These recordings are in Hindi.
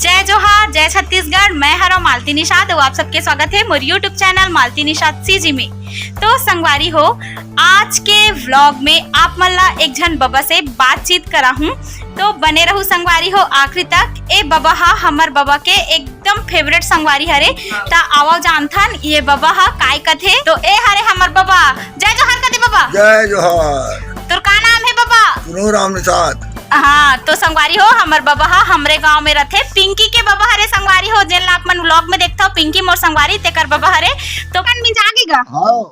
जय जोहार, जय छत्तीसगढ़। मैं हरा मालती निषाद और आप सबके स्वागत है मोर यूट्यूब चैनल मालती निषाद सीजी में। तो संगवारी हो, आज के व्लॉग में आप मल्ला एक जन बाबा से बातचीत करा हूँ, तो बने रहू संगवारी हो आखिरी तक। ए बाबा हा हमर बाबा के एकदम फेवरेट संगवारी हरे, ता आवा जानथन ये बाबा हा काय कथे। तो ए हरे हमर बाबा। जय जोहार कथे बाबा। जय जोहार। तोर का नाम है बाबा? राम निषाद। हाँ, तो संगवारी हो हमर बाबा हा हमरे गांव में रहते। पिंकी के बाबा हरे संगवारी हो, जेन आप मन व्लॉग में देखता हो। पिंकी मोर संगवारी तेकर बाबा हरे। तो कन मिल जागेगा हाँ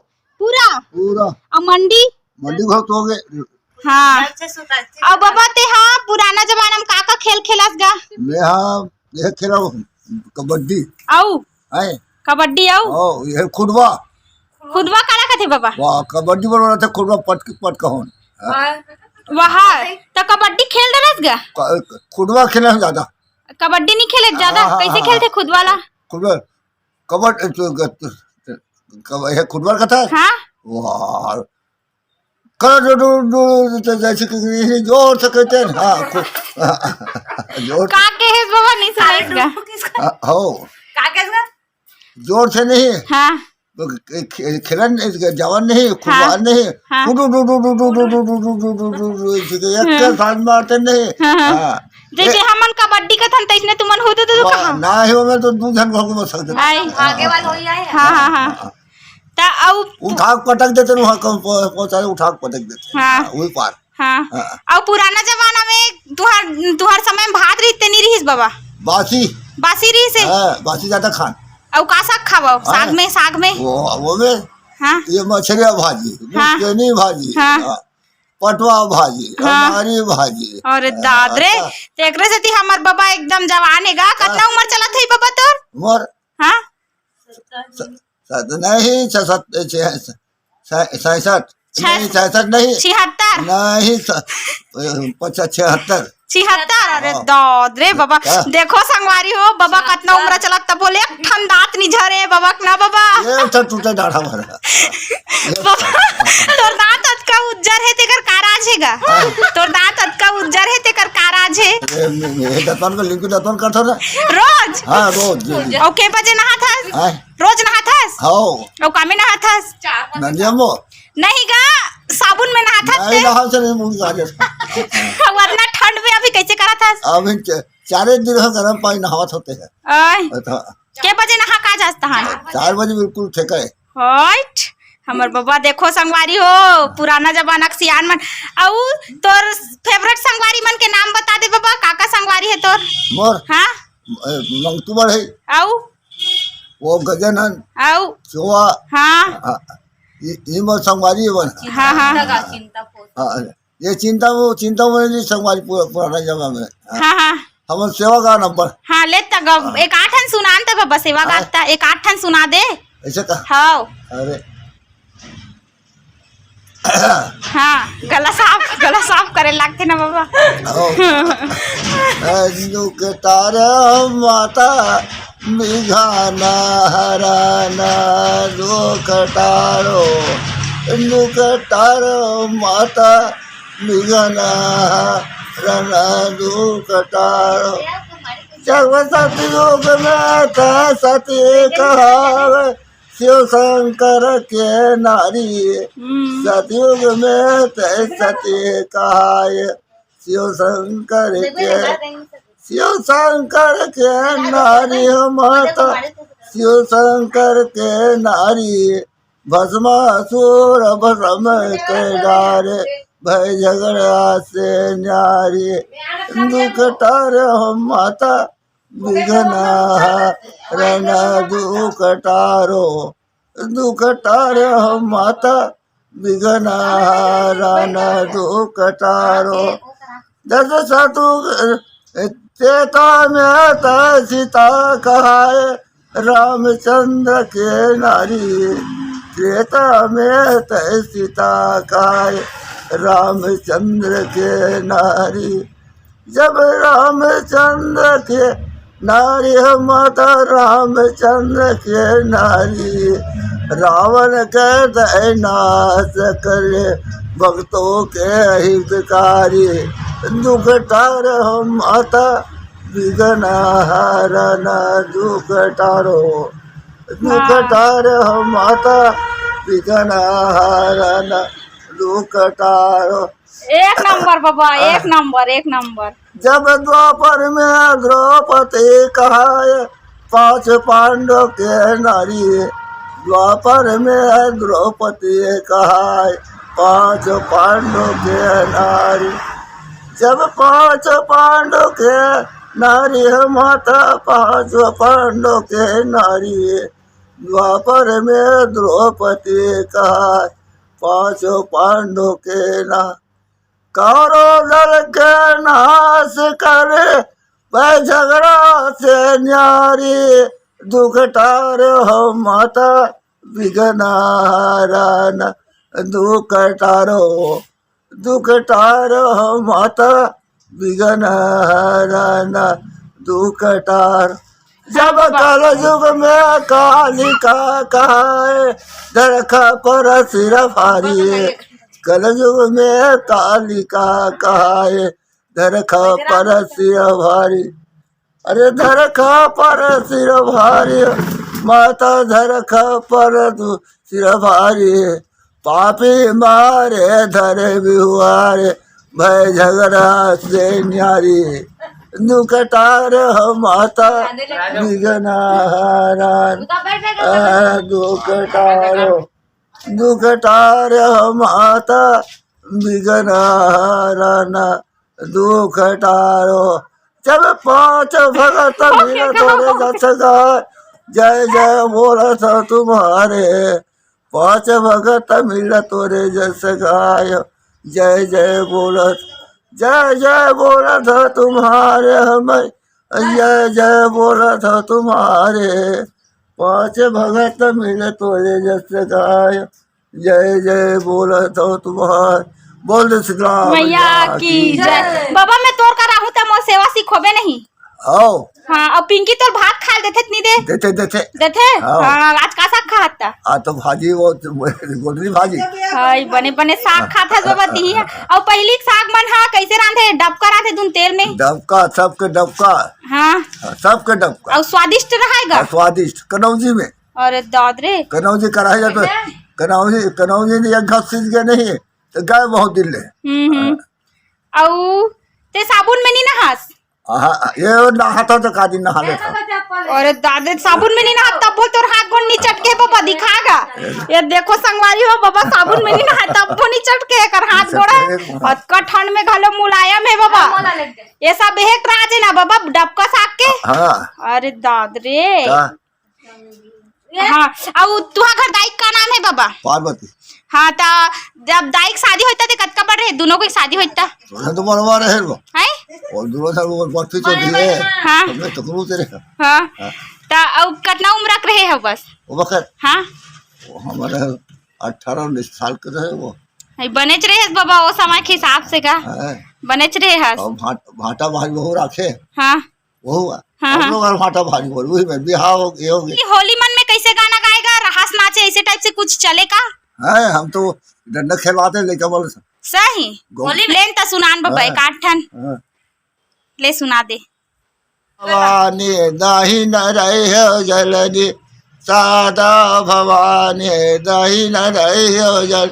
पूरा पूरा। और मंडी बहुत हो गए। हाँ और बाबा ते हाँ पुराना जमाना में का खेल खेलस गा? मैं हाँ यह खेला कबड्डी आउ है, कबड्डी आउ यह खुडवा। खुदवा काला कथे बाबा? वाह कबड्डी बना था, खुडवा पट कहोन वहाँ तो कबड्डी खेल रहा गा? खुडवा खेला ज्यादा, कबड्डी नहीं खेले ज्यादा। कैसे खेलते खुद वाला? खुडवा खुडवा का था। हाँ वाह कर जैसे जोर से कहते हैं। हाँ जोर का के है बाबा? नहीं सुनेगा हो का के जोर से नहीं। हाँ खेलन जवान नहीं, खुदवान नहीं, एक साथ मारते नहीं। जैसे हमन कबड्डी का थन तैसने तुमन होते तो कहां ना है मैं तो दू जन घर में सकते आगे वाला होई आए। हां हां हां ता औ उठा पटक देते वहां पहुंचा उठा पटक देते। हां वही पार। हां और पुराना जमाना में तुहार समय में भात रही नहीं रहीस बाबा? बासी रही से। हां बासी ज्यादा खान और का साग खावो? साग में वो में हाँ ये मछलिया भाजी, मुस्केनी भाजी, पटवा भाजी, हमारी भाजी। और दादरे तेकरे से हमर बाबा एकदम जवान हेगा। कितना उम्र चला थई बाबा तोर? मोर हां नहीं 67 नहीं 66 नहीं 76 नहीं 76। अरे दादरे बाबा देखो संगवारी हो बाबा कितना उम्र चला तब बोले ठन दांत नहीं झरे बाबा ना बाबा। ये तो टूटे डाढ़ा भरा तोर दांत अतका उज्जर है तेकर काराज हेगा? तोर दांत अतका उज्जर है तेकर काराज है। ये दतन को लिंक दतन करथो ना रोज? हां रोज। और के बजे नहाथस? रोज नहाथस? हां और कामे नहाथस? ननियमो नहीं गा साबुन में नहाथस? नहीं नहा से नहीं मुंह गाजे। वरना ठंड में अभी कैसे कराथस? अभी 4 दिन हो गरम पानी नहावत होते हैं। के बजे नहा का जास्ता हन? 4 बजे बिल्कुल ठीक है। हट हमर बाबा देखो संगवारी हो पुराना जमाना के सियान मन। औ तोर फेवरेट संगवारी मन के नाम बता दे बाबा। काका संगवारी है तोर? मोर हां मंगतुबर है। औ वो गजनन औ चोवा। हां ये मोर संगवारी है बन। हां हां ये चिंता में संगवारी पुराना जमाना में। हां हां हम सेवा का नंबर। हां ले तक एक आठन सुनान त बाबा सेवा गाता एक आठन सुना दे ऐसे का। हां अरे हाँ गला साफ करे लगते ना बाबा। नुकटार माता मिघाना हराना नुकटार माता मिघाना हराना नुकटारो जब सती योग में था सती कहावे शिव शंकर के नारी सतयुग में तय सती कहाय शिव शंकर के नारी माता शिव शंकर के नारी भस्मासुर भस्म के डारे भय झगड़ा से न्यारी दुखटार माता विघ्ना रणा दुखटारो माता विघ्ना रणा दुखटारो दस सतु चेता में सीता कहाय रामचंद्र के नारी त्रेता में सीता कहाय रामचंद्र के नारी जब रामचंद्र के नारी माता रामचंद्र के नारी रावण के नाश करे भक्तों के हितकारी दुख टार माता विघ्न हरण दुख टारो दुख टारो माता विघ्न हरण दुख टारो। एक नंबर बाबा, एक नंबर, एक नंबर। जब द्वापर में द्रौपदी कहाए 5 पांडव के नारी, द्वापर में द्रौपदी कहाए 5 पांडव के नारी। जब 5 पांडव के नारी माता 5 पांडव के नारी, द्वापर में द्रौपदी कहाए 5 पांडव के नारी। कौरव दल के नाश करे वह झगड़ा से न्यारी, दुख टारो हो माता विघ्न हरण दुख टारो दुख टारो हो माता विघ्न हरण दुख टारो। जब कल युग में कालिका कहाए दरखा पर सिर भारी, कलयुग में कालिका कहाए धरखा पर सिर भारी। अरे धरखा पर सिर भारी माता धरखा पर सिर भारी, पापी मारे धरे बिहुआरे भय झगड़ा से न्यारी, दुख टारो माता विघ्न हरण दुख टारो दुख टारो माता विघ्न हरण दुख टारो। जब 5 भगत मिल तोरे जस गाय, जय जय बोलत तुम्हारे 5 भगत मिल तोरे जस गाय, जय जय बोलत तुम्हारे हमें, जय जय बोलत तुम्हारे 5 भगत मिल तोरे जस गाय, जय जय बोलत तुम्हारे। बोल श्रीराम मैया की जय। बाबा मैं तोर करा हूँ तो मोर सेवा सिखोबे नहीं। आओ हाँ, और पिंकी तोर भात खा देथे नहीं दे देथे। हाँ, आज का साग खा था? आज तो भाजी वो गोदरी भाजी। हाय बने बने साग खाता बाबा दी। और पहली साग मन हा कैसे रांधे? डबका रांधे दून तेल में। डबका सबके डबका। हाँ सबके डबका। और स्वादिष्ट रहेगा। स्वादिष्ट कनौजी में। अरे दाद रे कनौजी कराई जाए तो कनौजी ने एक घास सीज गया नहीं तो गाय बहुत दिन ले। और ते साबुन में नहीं नहास? ये नहाता तो का दिन नहा लेता। अरे दादे साबुन में नहीं नहा तब बोल तोर हाथ गोड़ नहीं चटके बाबा दिखागा। ये देखो संगवारी हो बाबा साबुन में नहीं नहा तब वो नहीं चटके कर हाथ गोड़ा अतका ठंड में घलो मुलायम है बाबा। ये सब एक राज है ना बाबा डबका साग के। अरे दाद रे। हाँ और तुहा घर दाई का नाम है बाबा? पार्वती। हाँ ता जब दाई की शादी होता थे कतका बड़ रहे दोनों की शादी होता? तो मरवा रहे वो। हैं? और दोनों साल वो बत्ती तो दिए। हाँ। हमने तो करू तेरे। हाँ। ता और कितना उम्र रख रहे हो बस? वो वक्त। हाँ। वो हमारे 18-19 साल के रहे वो। बनेच रहे हैं बाबा वो समय के हिसाब से का? बनेच रहे हैं। और भाटा भारी वो रखे। हाँ। वो हुआ। हम लोग भाटा भारी बोल वही में बिहार हो गए। होली मन में कैसे गाना गाएगा? रहास नाचे ऐसे टाइप से कुछ चलेगा? है हम तो डंडा खेलवाते लेके बोल सही लेन ता सुनान बाबा एक आठन ले सुना दे। भवानी दाही न रही हो जलनी सादा भवानी दाही न रही हो जल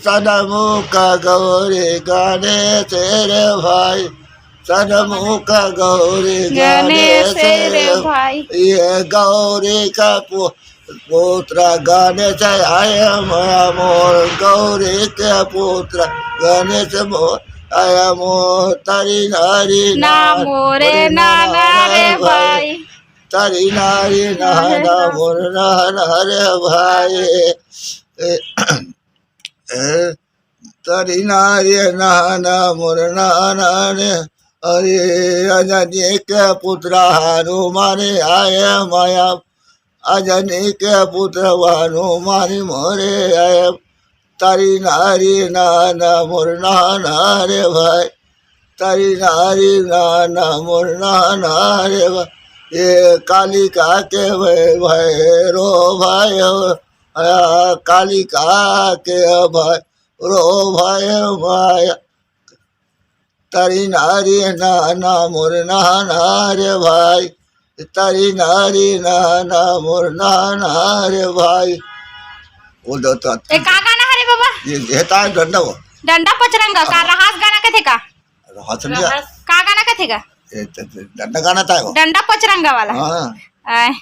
सनमुख गौरी गाने तेरे भाई सनमुख गौरी गाने तेरे भाई। ये गौरी का पुत्र गाने से आया माया मोर गौरी के पुत्र गाने से मोर आया मोर तारी नारी ना मोरे ना रे भाई तारी नारी ना मोर ना रे भाई तारी नारी ना मोर ना रे। अरे अजनी के पुत्र हनुमान आया माया अजनी के पुत्र हनुमान मोरे आया तारी नारी ना मोर ना रे भाई तारी नारी ना मोर ना रे भाई। ये कालिका के भाई रो भाई कालिका के भाई रो भाई माया तरी नारी नाना मोर नाना रे भाई, तरी नारी नाना मोर नाना रे भाई. वो दत्ता ए का गाणं हरे बाबा? ये घेता है डंडा वो डंडा पचरंगा का रहास गाना कथे का? हाथ लिया का गाना कथे का? डंडा गाना था वो. डंडा पचरंगा वाला. हाँ आय.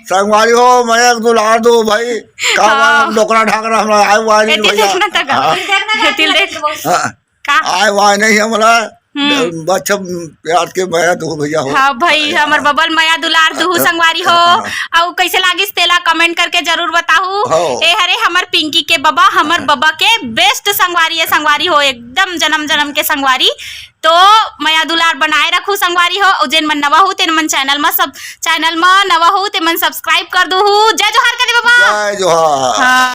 संगवारी हो मैं एक दुलार दो भाई काम डोकरा ढाकरा हमरा आए वाई नहीं एतील भैया. देखना था का? एतील देख हाँ, का? आए वाई नहीं हमरा बच्चा प्यार के मैं दो भैया हो. हाँ भाई हमर बबल माया दुलार दुहू संगवारी हो. और कैसे लागिस तेला कमेंट करके जरूर बताहू. हो. ए हरे हमर पिंकी के बाबा हमर बाबा के बेस्ट संगवारी है. संगवारी हो एकदम जन्म जन्म के संगवारी. तो माया दुलार बनाए रखू संगवारी हो. और जेन मन नवा हो तेन मन चैनल में नवा हो ते मन सब्सक्राइब कर दू. जय जोहार करे बाबा. जय जोहार. हाँ.